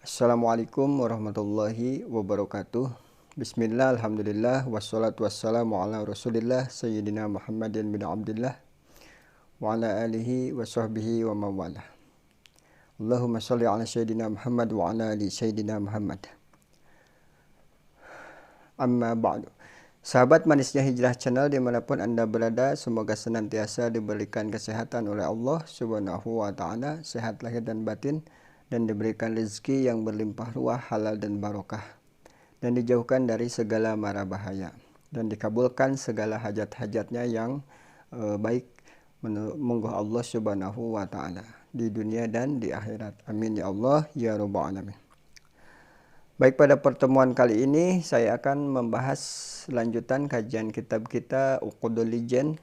Assalamualaikum warahmatullahi wabarakatuh. Bismillah, alhamdulillah, wassalatu wassalamu ala rasulillah Sayyidina Muhammadin bin Abdullah wa ala alihi wa sahbihi wa mawalah. Allahumma salli ala Sayyidina Muhammad wa ala ali Sayyidina Muhammad. Amma ba'du. Sahabat manisnya Hijrah Channel dimanapun Anda berada, semoga senantiasa diberikan kesehatan oleh Allah Subhanahu wa ta'ala, sehat lahir dan batin, dan diberikan rezeki yang berlimpah ruah, halal dan barokah, dan dijauhkan dari segala mara bahaya, dan dikabulkan segala hajat-hajatnya yang baik menurut Allah Subhanahu wa ta'ala di dunia dan di akhirat. Amin ya Allah ya rabbal alamin. Baik, pada pertemuan kali ini saya akan membahas lanjutan kajian kitab kita Uqudul Lijan,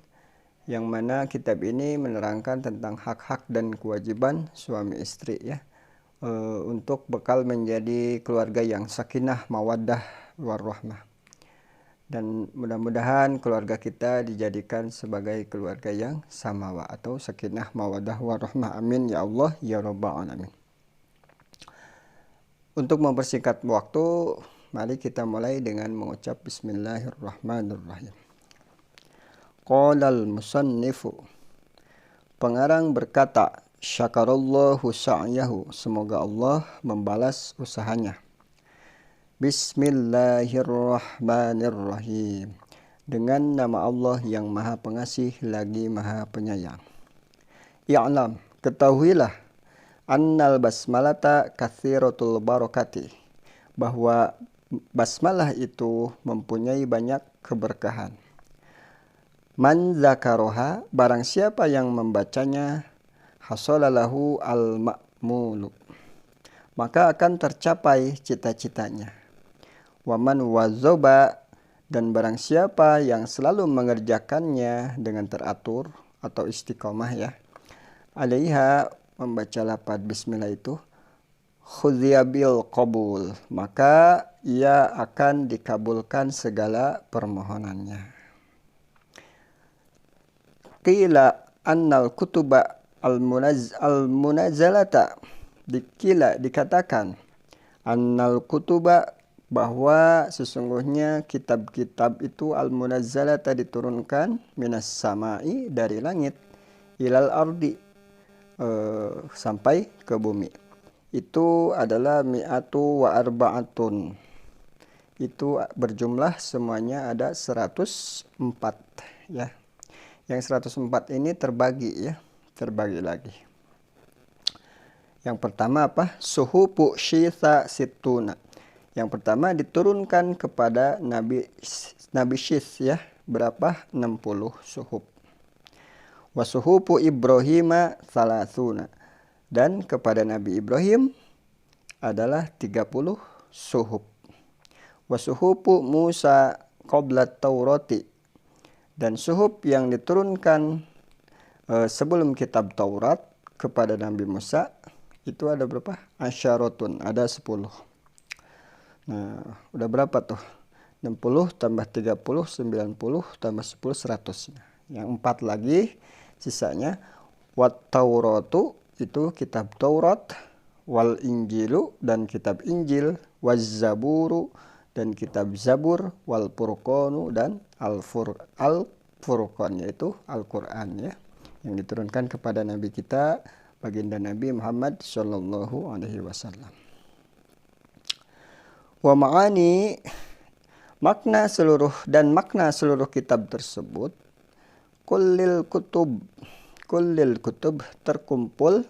yang mana kitab ini menerangkan tentang hak-hak dan kewajiban suami istri ya, untuk bekal menjadi keluarga yang sakinah, mawaddah, warahmah. Dan mudah-mudahan keluarga kita dijadikan sebagai keluarga yang samawa atau sakinah, mawaddah, warahmah. Amin ya Allah ya rabbal alamin. Untuk mempersingkat waktu, mari kita mulai dengan mengucap Bismillahirrahmanirrahim. Qalal musannifu, pengarang berkata, syakarallahu sa'yahu, semoga Allah membalas usahanya. Bismillahirrahmanirrahim, dengan nama Allah yang maha pengasih lagi maha penyayang. I'lam, ketahuilah, annal basmalata katsiratul barakati, bahwa basmalah itu mempunyai banyak keberkahan. Man zakaroha, barang siapa yang membacanya, hasolalahu al-ma'mulu, maka akan tercapai cita-citanya. Waman wazoba, dan barang siapa yang selalu mengerjakannya dengan teratur atau istiqomah ya, alaiha, membaca lafaz bismillah itu, khudhiyabil qabul, maka ia akan dikabulkan segala permohonannya. Qila annal kutuba al-munazzalata, dikatakan annal kutuba, bahwa sesungguhnya kitab-kitab itu al-munazzalata diturunkan minas samai, dari langit, ilal ardi, sampai ke bumi, itu adalah mi'atu wa arba'atun, itu berjumlah semuanya ada 104 ya. Yang 104 ini terbagi lagi. Yang pertama apa? Suhufu syitha situna. Yang pertama diturunkan kepada Nabi Syith ya, berapa? 60 suhuf. Wa suhufu Ibrahima salasuna, dan kepada Nabi Ibrahim adalah 30 suhuf. Wa suhufu Musa qabla Taurati, dan suhuf yang diturunkan sebelum kitab Taurat kepada Nabi Musa itu ada berapa? Asyaratun, ada 10. Nah, udah berapa tuh? 60 tambah 30, 90 tambah 10, 100. Yang 4 lagi sisanya. Wat Tauratu, itu kitab Taurat, wal Injilu, dan kitab Injil, waz Zaburu, dan kitab Zabur, wal Furqanu, dan Al-Furqan, yaitu Al-Quran ya, yang diturunkan kepada Nabi kita, baginda Nabi Muhammad Sallallahu Alaihi Wasallam. Wa ma'ani, makna seluruh kitab tersebut, kullil kutub terkumpul,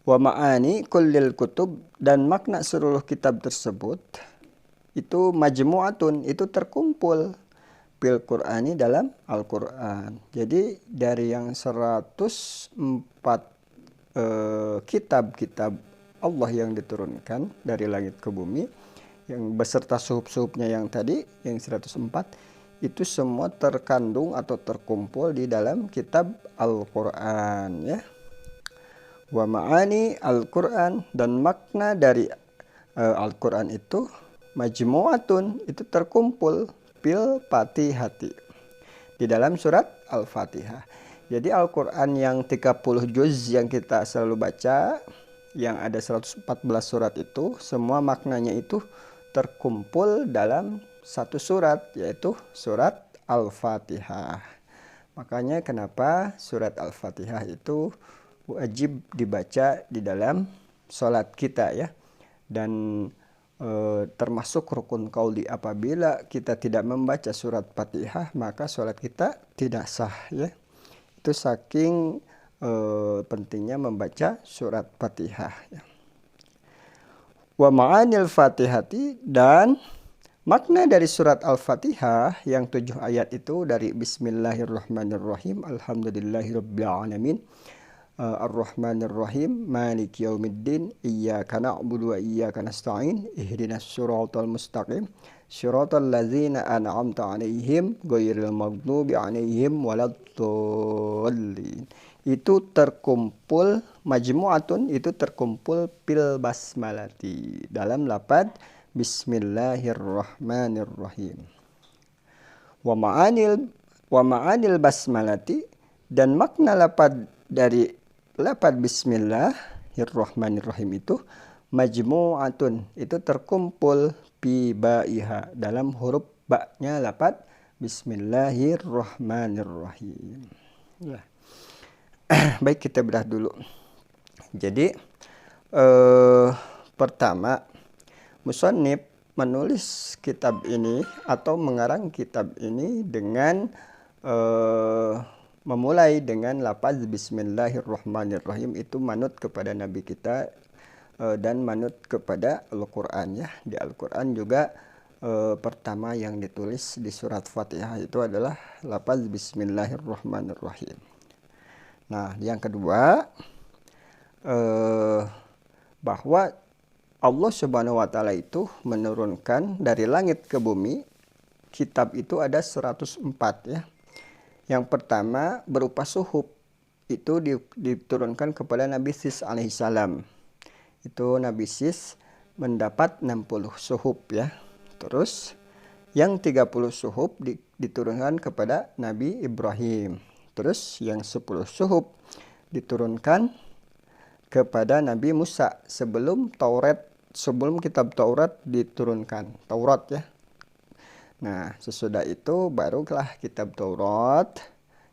wa ma'ani kullil kutub, dan makna seluruh kitab tersebut itu majmu'atun, itu terkumpul bil Qur'ani, dalam Al-Qur'an. Jadi dari yang 104 kitab-kitab Allah yang diturunkan dari langit ke bumi, yang beserta suhuf-suhufnya yang tadi, yang 104, itu semua terkandung atau terkumpul di dalam kitab Al-Qur'an ya. Wa ma'ani Al-Qur'an, dan makna dari Al-Qur'an itu majmu'atun, itu terkumpul bil Fatihati, di dalam surat Al-Fatihah. Jadi Al-Qur'an yang 30 juz yang kita selalu baca yang ada 114 surat itu semua maknanya itu terkumpul dalam satu surat, yaitu surat Al-Fatihah. Makanya kenapa surat Al-Fatihah itu wajib dibaca di dalam sholat kita ya. Dan termasuk rukun qauli, apabila kita tidak membaca surat Fatihah maka sholat kita tidak sah ya. Itu saking pentingnya membaca surat Fatihah ya. Wa ma'anil Fatihati, dan makna dari surat Al-Fatihah yang 7 ayat itu dari Bismillahirrahmanirrahim, Alhamdulillahirabbil alamin, Ar-Rahmanir-Rahim, Maliki Yaumiddin, Iyyaka na'budu wa iyyaka nasta'in, Ihdinas siratal mustaqim, siratal ladzina an'amta 'alaihim, ghairil maghdubi 'alaihim waladdallin. Itu terkumpul majmu'atun, itu terkumpul fil basmalati, dalam lafaz Bismillahirrahmanirrahim. Wa ma'anil basmalati, dan makna lafaz dari lafaz Bismillahirrahmanirrahim itu majmu'atun, itu terkumpul fi ba'iha, dalam huruf ba-nya lafaz Bismillahirrahmanirrahim ya. Baik, kita bedah dulu. Jadi pertama, musannif menulis kitab ini atau mengarang kitab ini dengan memulai dengan lafaz Bismillahirrahmanirrahim, itu manut kepada Nabi kita dan manut kepada Al-Quran ya. Di Al-Quran juga pertama yang ditulis di surat Fatihah itu adalah lafaz Bismillahirrahmanirrahim. Nah, yang kedua, bahwa Allah Subhanahu wa Ta'ala itu menurunkan dari langit ke bumi kitab itu ada 104 ya. Yang pertama berupa suhuf, itu diturunkan kepada Nabi Sis alaihissalam. Itu Nabi Sis mendapat 60 suhuf ya. Terus yang 30 suhuf diturunkan kepada Nabi Ibrahim. Terus yang 10 suhuf diturunkan kepada Nabi Musa sebelum kitab Taurat diturunkan. Taurat ya. Nah, sesudah itu barulah kitab Taurat,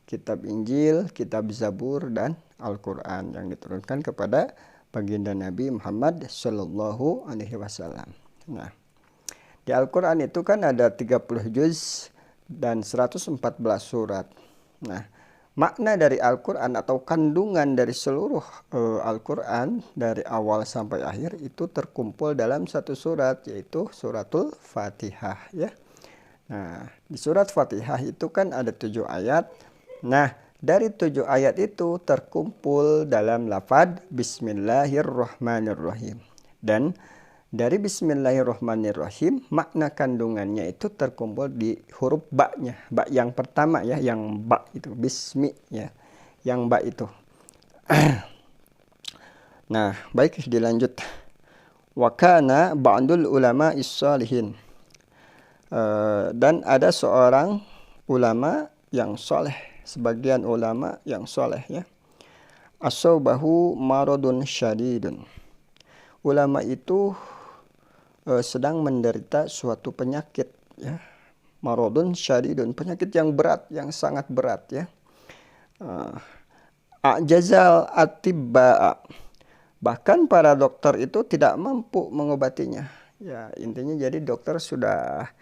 kitab Injil, kitab Zabur, dan Al-Quran yang diturunkan kepada baginda Nabi Muhammad Sallallahu Alaihi Wasallam. Nah, di Al-Quran itu kan ada 30 juz dan 114 surat. Nah, makna dari Al-Quran atau kandungan dari seluruh Al-Quran dari awal sampai akhir itu terkumpul dalam satu surat, yaitu suratul Fatihah ya. Nah, di surat Fatihah itu kan ada 7 ayat. Nah, dari 7 ayat itu terkumpul dalam lafaz Bismillahirrahmanirrahim. Dan dari Bismillahirrahmanirrahim, makna kandungannya itu terkumpul di huruf ba-nya. Ba yang pertama ya, yang ba itu, bismi ya. Yang ba itu. Nah, baik, dilanjut. Wa kana ba'dul ulama is-salihin. Dan ada seorang ulama yang soleh, sebagian ulama yang soleh ya. Asabahu maradun syadidun. Ulama itu sedang menderita suatu penyakit ya. Maradun syadidun, penyakit yang berat, yang sangat berat ya. Ajazal atibba'a. Bahkan para dokter itu tidak mampu mengobatinya. Ya, intinya jadi dokter sudah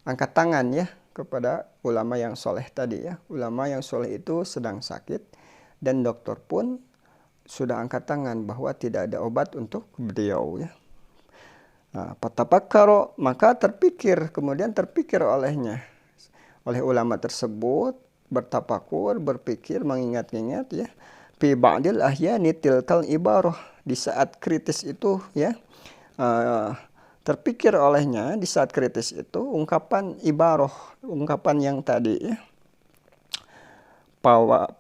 angkat tangan ya kepada ulama yang soleh tadi ya. Ulama yang soleh itu sedang sakit dan dokter pun sudah angkat tangan bahwa tidak ada obat untuk beliau ya. Nah, patapakkaro, maka kemudian terpikir oleh ulama tersebut, bertapakur, berpikir, mengingat-ingat ya. Fi ba'dil ahyani tilkal ibarah, di saat kritis itu ya. Terpikir olehnya di saat kritis itu ungkapan ibaroh, ungkapan yang tadi ya.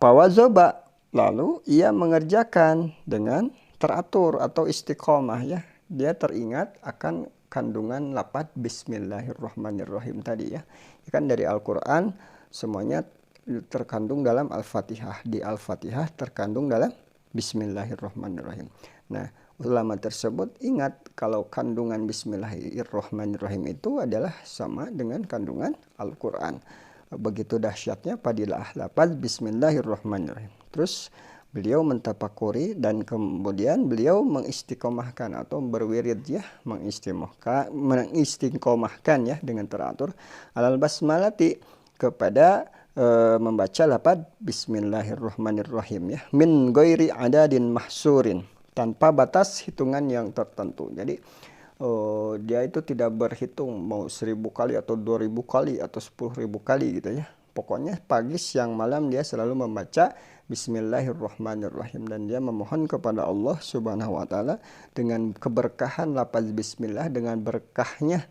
Pawazoba, lalu ia mengerjakan dengan teratur atau istiqomah ya. Dia teringat akan kandungan lafaz Bismillahirrahmanirrahim tadi ya. Kan dari Al-Quran semuanya terkandung dalam Al-Fatihah. Di Al-Fatihah terkandung dalam Bismillahirrahmanirrahim. Nah, ulama tersebut ingat kalau kandungan Bismillahirrahmanirrahim itu adalah sama dengan kandungan Al-Quran. Begitu dahsyatnya padilah lafaz Bismillahirrahmanirrahim. Terus beliau mentafakuri dan kemudian beliau mengistiqomahkan atau berwirid ya, mengistiqomahkan ya dengan teratur alal basmalati kepada membaca lafaz Bismillahirrahmanirrahim ya, min ghairi adadin mahsurin, tanpa batas hitungan yang tertentu. Jadi dia itu tidak berhitung mau 1000 kali atau 2000 kali atau 10.000 kali gitu ya. Pokoknya pagi, siang, malam dia selalu membaca Bismillahirrahmanirrahim dan dia memohon kepada Allah Subhanahu wa taala dengan keberkahan lafaz bismillah, dengan berkahnya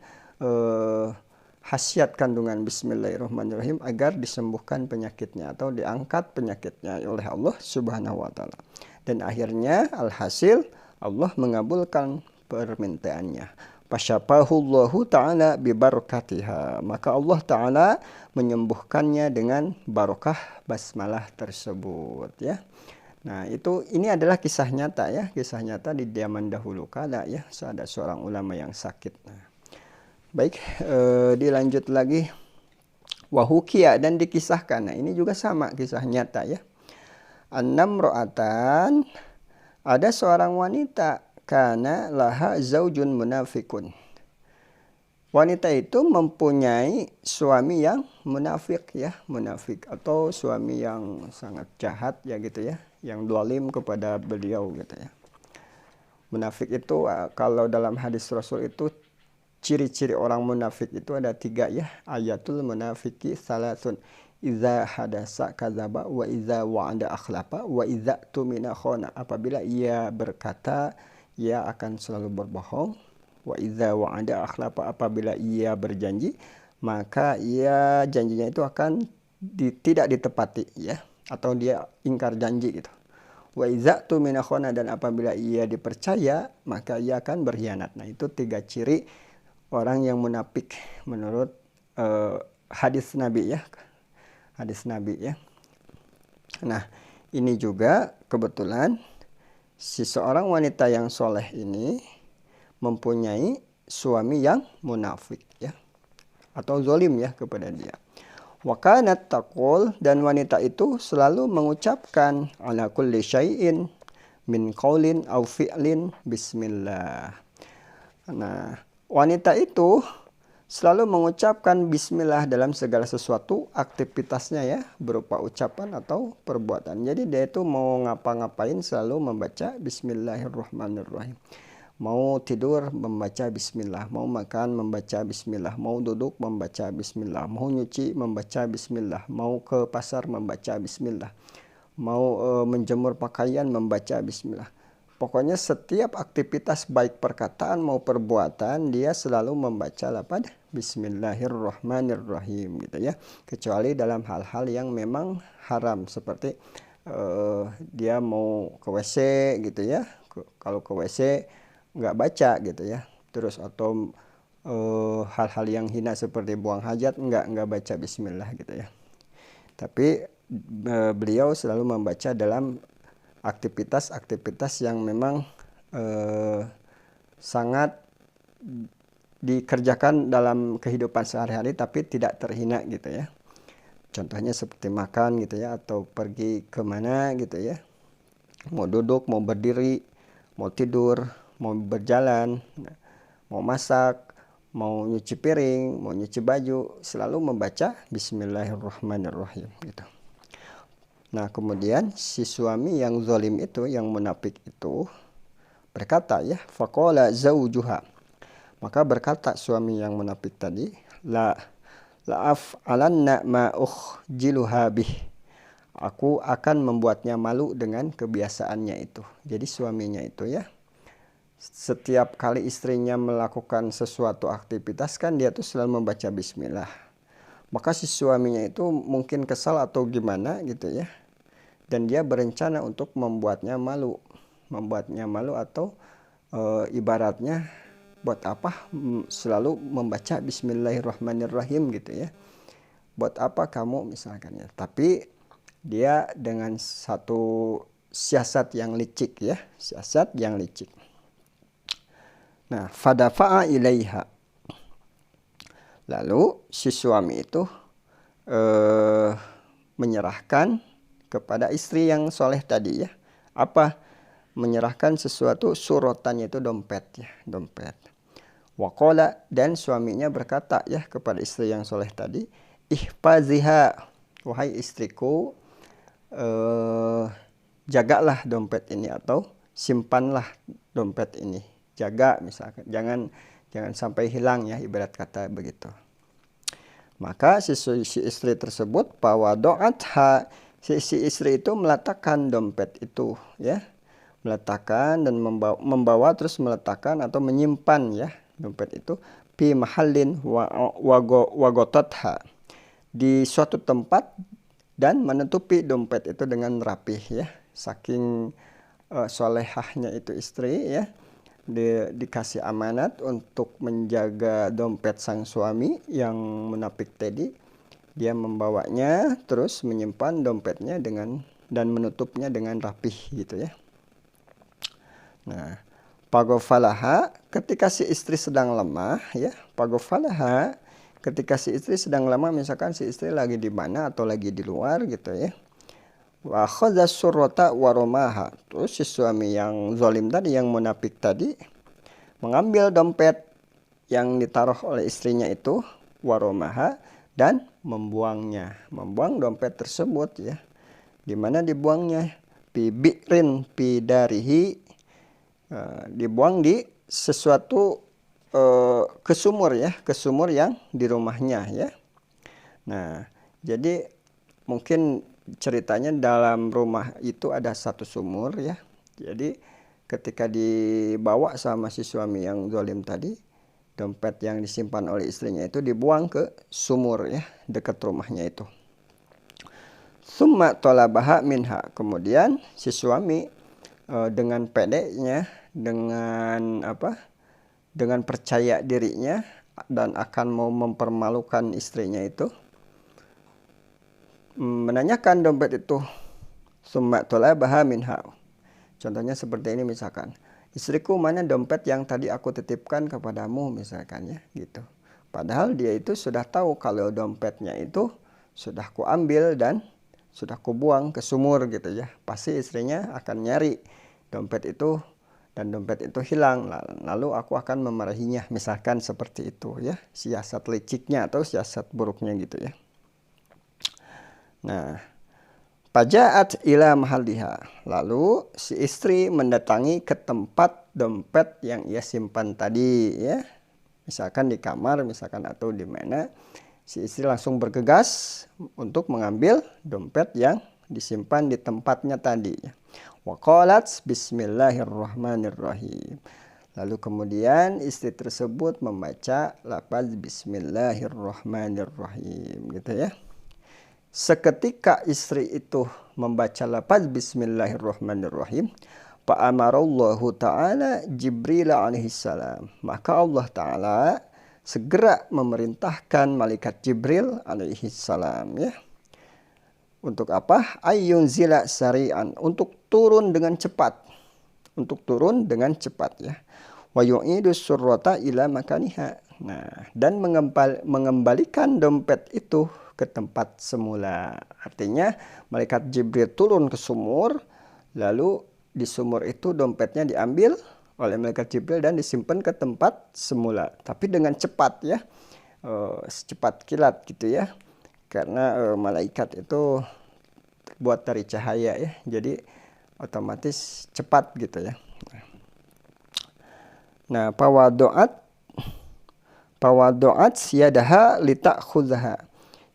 khasiat kandungan Bismillahirrahmanirrahim agar disembuhkan penyakitnya atau diangkat penyakitnya oleh Allah Subhanahu wa taala. Dan akhirnya alhasil Allah mengabulkan permintaannya. Fasyafahullahu ta'ala bibarakatiha. Maka Allah ta'ala menyembuhkannya dengan barokah basmalah tersebut ya. Nah, ini adalah kisah nyata ya, kisah nyata di zaman dahulu kala ya, ada seorang ulama yang sakit. Nah, baik, dilanjut lagi. Wahukia, dan dikisahkan. Nah, ini juga sama kisah nyata ya. Annam ro'atan, ada seorang wanita, kana laha zaujun munafikun. Wanita itu mempunyai suami yang munafik ya, munafik atau suami yang sangat jahat ya gitu ya, yang zalim kepada beliau gitu ya. Munafik itu kalau dalam hadis Rasul itu ciri-ciri orang munafik itu ada 3 ya. Ayatul munafiki salasun. Iza hadasa kadzaba wa iza wa'ada akhlafa wa iza tumina khona. Apabila ia berkata, ia akan selalu berbohong. Wa iza wa'ada akhlafa, apabila ia berjanji, maka ia janjinya itu akan tidak ditepati ya, atau dia ingkar janji gitu. Wa iza tumina khona, dan apabila ia dipercaya, maka ia akan berkhianat. Nah, itu 3 ciri orang yang munafik menurut hadis Nabi ya. Hadis Nabi ya. Nah, ini juga kebetulan si seorang wanita yang soleh ini mempunyai suami yang munafik ya, atau zolim ya kepada dia. Wa kanat taqul, dan wanita itu selalu mengucapkan ala kulli syai'in min qaulin aw fi'lin bismillah. Nah, wanita itu selalu mengucapkan bismillah dalam segala sesuatu aktivitasnya ya, berupa ucapan atau perbuatan. Jadi dia itu mau ngapa-ngapain selalu membaca Bismillahirrahmanirrahim. Mau tidur membaca bismillah, mau makan membaca bismillah, mau duduk membaca bismillah, mau nyuci membaca bismillah, mau ke pasar membaca bismillah, mau menjemur pakaian membaca bismillah. Pokoknya setiap aktivitas baik perkataan mau perbuatan dia selalu membaca lafaz Bismillahirrahmanirrahim gitu ya. Kecuali dalam hal-hal yang memang haram seperti dia mau ke WC gitu ya. Kalau ke WC nggak baca gitu ya. Terus atau hal-hal yang hina seperti buang hajat nggak baca bismillah gitu ya. Tapi beliau selalu membaca dalam aktivitas-aktivitas yang memang sangat dikerjakan dalam kehidupan sehari-hari tapi tidak terhina gitu ya. Contohnya seperti makan gitu ya, atau pergi kemana gitu ya. Mau duduk, mau berdiri, mau tidur, mau berjalan, mau masak, mau nyuci piring, mau nyuci baju, selalu membaca Bismillahirrahmanirrahim gitu. Nah, kemudian si suami yang zalim itu, yang munafik itu berkata ya, faqala zaujuha. Maka berkata suami yang munafik tadi, la af'alanna ma ukhjiluha bih. Aku akan membuatnya malu dengan kebiasaannya itu. Jadi suaminya itu ya, setiap kali istrinya melakukan sesuatu aktivitas kan dia tuh selalu membaca bismillah. Maka si suaminya itu mungkin kesal atau gimana gitu ya. Dan dia berencana untuk membuatnya malu. Membuatnya malu atau ibaratnya buat apa selalu membaca Bismillahirrahmanirrahim gitu ya. Buat apa kamu misalkan ya. Tapi dia dengan satu siasat yang licik ya. Siasat yang licik. Nah, fadafa'a ilaiha. Lalu si suami itu menyerahkan kepada istri yang soleh tadi ya. Apa? Menyerahkan sesuatu, surotannya itu dompet ya, dompet. Waqala, dan suaminya berkata ya kepada istri yang soleh tadi, ihfaziha, wahai istriku, jagalah dompet ini atau simpanlah dompet ini. Jaga misalkan, jangan sampai hilang ya, ibarat kata begitu. Maka si istri tersebut fawado'atha, si istri itu meletakkan dompet itu ya, meletakkan dan membawa terus meletakkan atau menyimpan ya dompet itu fi mahallin wagototha, di suatu tempat, dan menutupi dompet itu dengan rapih ya. Saking solehahnya itu istri ya, dikasih amanat untuk menjaga dompet sang suami yang munafik tadi. Dia membawanya terus menyimpan dompetnya dan menutupnya dengan rapih gitu ya. Nah, pagofalaha, ketika si istri sedang lemah ya, pagofalaha, ketika si istri sedang lemah, misalkan si istri lagi di mana atau lagi di luar gitu ya. Wa khadha surrata wa romaha, terus si suami yang zalim tadi, yang munafik tadi, mengambil dompet yang ditaruh oleh istrinya itu, waromaha, dan membuang dompet tersebut ya. Di mana dibuangnya? Pi bi'rin pi darihi, dibuang di sesuatu ke sumur ya, ke sumur yang di rumahnya ya. Nah, jadi mungkin ceritanya dalam rumah itu ada satu sumur ya. Jadi ketika dibawa sama si suami yang zalim tadi, dompet yang disimpan oleh istrinya itu dibuang ke sumur ya, dekat rumahnya itu. Summa talabaha minha, kemudian si suami dengan pedenya, dengan dengan percaya dirinya dan akan mau mempermalukan istrinya itu, menanyakan dompet itu. Summa talabaha minha. Contohnya seperti ini misalkan, istriku, mana dompet yang tadi aku titipkan kepadamu misalkan ya gitu. Padahal dia itu sudah tahu kalau dompetnya itu sudah kuambil dan sudah kubuang ke sumur gitu ya. Pasti istrinya akan nyari dompet itu dan dompet itu hilang. Lalu aku akan memarahinya, misalkan seperti itu ya. Siasat liciknya atau siasat buruknya gitu ya. Nah, Pajaat ila mahalliha, lalu si istri mendatangi ke tempat dompet yang ia simpan tadi ya. Misalkan di kamar misalkan atau di mana, si istri langsung bergegas untuk mengambil dompet yang disimpan di tempatnya tadi. Wa qalat bismillahirrahmanirrahim. Lalu kemudian istri tersebut membaca lafaz bismillahirrahmanirrahim gitu ya. Seketika istri itu membaca lafaz bismillahirrahmanirrahim, fa'amarallahu ta'ala Jibril alaihi salam, maka Allah ta'ala segera memerintahkan malaikat Jibril alaihi salam ya. Untuk apa? Ayyunzila sari'an, untuk turun dengan cepat. Untuk turun dengan cepat ya. Wa yu'idus surrata ila makaniha. Nah, dan mengembalikan dompet itu ke tempat semula. Artinya malaikat Jibril turun ke sumur, lalu di sumur itu dompetnya diambil oleh malaikat Jibril dan disimpan ke tempat semula. Tapi dengan cepat ya, secepat kilat gitu ya. Karena malaikat itu terbuat dari cahaya ya, jadi otomatis cepat gitu ya. Nah, pawadoat siyadaha litakhudzaha.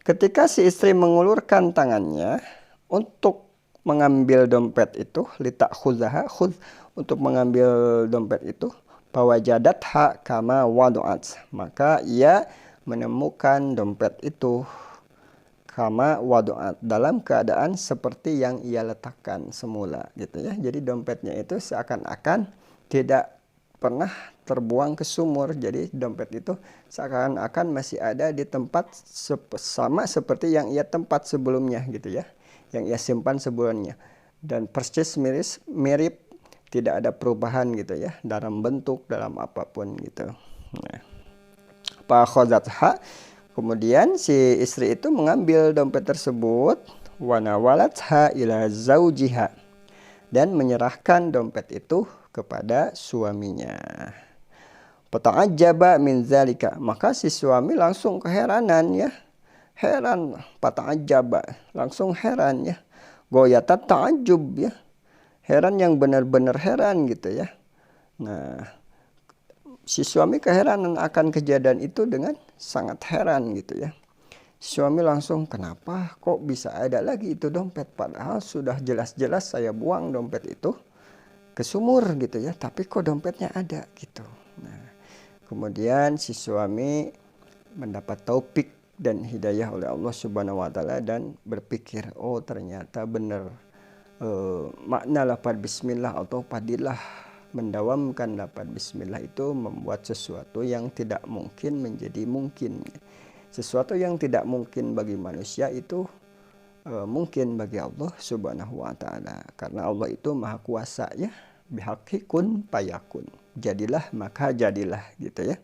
Ketika si istri mengulurkan tangannya untuk mengambil dompet itu, litakhudzaha, untuk mengambil dompet itu, fawajadatha kama wadoat, maka ia menemukan dompet itu kama wadoat, dalam keadaan seperti yang ia letakkan semula gitu ya. Jadi dompetnya itu seakan-akan tidak pernah terbuang ke sumur. Jadi dompet itu seakan-akan masih ada di tempat sama seperti yang ia tempat sebelumnya gitu ya, yang ia simpan sebelumnya, dan persis mirip tidak ada perubahan gitu ya, dalam bentuk, dalam apapun gitu. Nah, fa akhadzatha, kemudian si istri itu mengambil dompet tersebut, wa nawalatha ila zaujiha, dan menyerahkan dompet itu kepada suaminya. Fata'ajjaba min zalika, maka si suami langsung keheranan ya. Heran, fata'ajjaba, langsung heran ya. Goyatat ta'ajjub ya. Heran yang benar-benar heran gitu ya. Nah, si suami keheranan akan kejadian itu dengan sangat heran gitu ya. Suami langsung, kenapa kok bisa ada lagi itu dompet, padahal sudah jelas-jelas saya buang dompet itu ke sumur gitu ya, tapi kok dompetnya ada gitu. Nah, kemudian si suami mendapat taufik dan hidayah oleh Allah Subhanahu wa taala dan berpikir, oh ternyata benar makna lafaz bismillah atau fadilah mendawamkan lafaz bismillah itu membuat sesuatu yang tidak mungkin menjadi mungkin. Sesuatu yang tidak mungkin bagi manusia itu mungkin bagi Allah Subhanahu wa taala, karena Allah itu maha kuasa ya. Bihaqqi kun fayakun, jadilah maka jadilah gitu ya.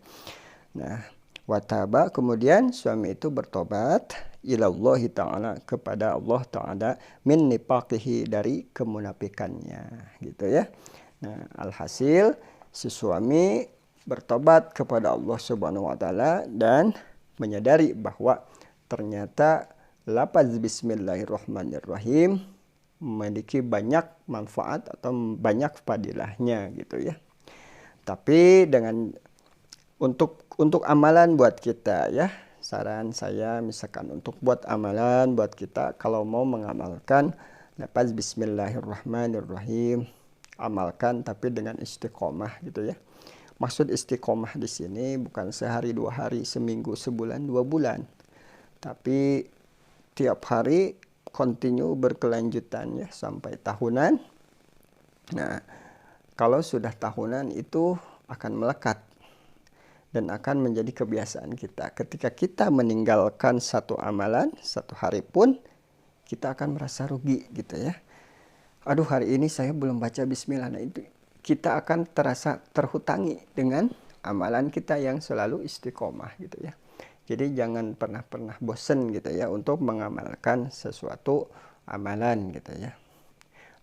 Nah, wataba, kemudian suami itu bertobat ilallahi ta'ala, kepada Allah ta'ala, min nifaqihi, dari kemunafikannya gitu ya. Nah, alhasil si suami bertobat kepada Allah Subhanahu wa taala dan menyadari bahwa ternyata lafaz bismillahirrahmanirrahim memiliki banyak manfaat atau banyak fadilahnya gitu ya. Tapi dengan untuk amalan buat kita ya, saran saya misalkan untuk buat amalan buat kita, kalau mau mengamalkan lafaz bismillahirrahmanirrahim, amalkan tapi dengan istiqomah gitu ya. Maksud istiqomah di sini bukan sehari, 2 hari, seminggu, sebulan, 2 bulan. Tapi tiap hari continue berkelanjutan ya sampai tahunan. Nah, kalau sudah tahunan itu akan melekat dan akan menjadi kebiasaan kita. Ketika kita meninggalkan satu amalan, satu hari pun, kita akan merasa rugi gitu ya. Aduh, hari ini saya belum baca bismillah. Nah, itu kita akan terasa terhutangi dengan amalan kita yang selalu istiqomah gitu ya. Jadi jangan pernah bosen gitu ya untuk mengamalkan sesuatu amalan gitu ya.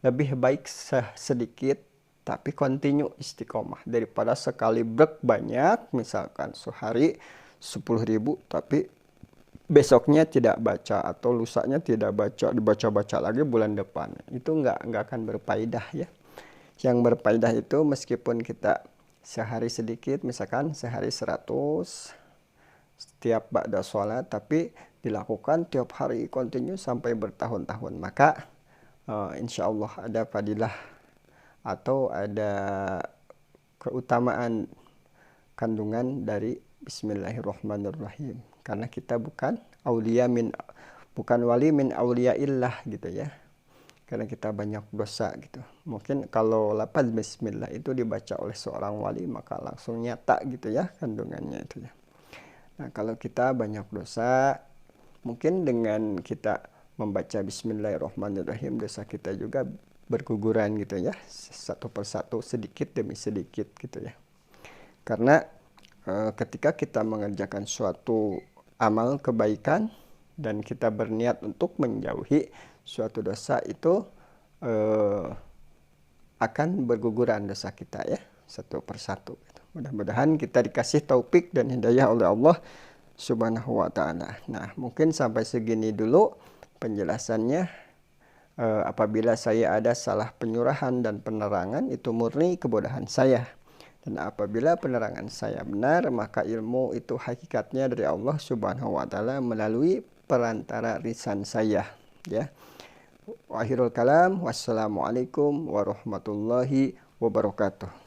Lebih baik sedikit tapi continue istiqomah daripada sekali brek banyak, misalkan sehari 10.000 tapi besoknya tidak baca atau lusanya tidak baca, dibaca-baca lagi bulan depan. Itu nggak akan berfaedah ya. Yang berfaedah itu meskipun kita sehari sedikit, misalkan sehari 100 setiap ba'da sholat, tapi dilakukan tiap hari continue sampai bertahun-tahun, maka insya Allah ada fadilah atau ada keutamaan kandungan dari bismillahirrahmanirrahim, karena kita bukan wali min auliyaillah gitu ya, karena kita banyak dosa gitu. Mungkin kalau lafaz bismillah itu dibaca oleh seorang wali maka langsung nyata gitu ya kandungannya itu ya. Nah, kalau kita banyak dosa, mungkin dengan kita membaca bismillahirrahmanirrahim dosa kita juga berguguran gitu ya, satu persatu, sedikit demi sedikit gitu ya. Karena ketika kita mengerjakan suatu amal kebaikan dan kita berniat untuk menjauhi suatu dosa, itu akan berguguran dosa kita ya, satu persatu. Mudah-mudahan kita dikasih taufik dan hidayah oleh Allah Subhanahu wa taala. Nah, mungkin sampai segini dulu penjelasannya. Apabila saya ada salah penyurahan dan penerangan, itu murni kebodohan saya. Dan apabila penerangan saya benar, maka ilmu itu hakikatnya dari Allah Subhanahu wa taala melalui perantara lisan saya, ya. Wa akhirul kalam, wassalamualaikum warahmatullahi wabarakatuh.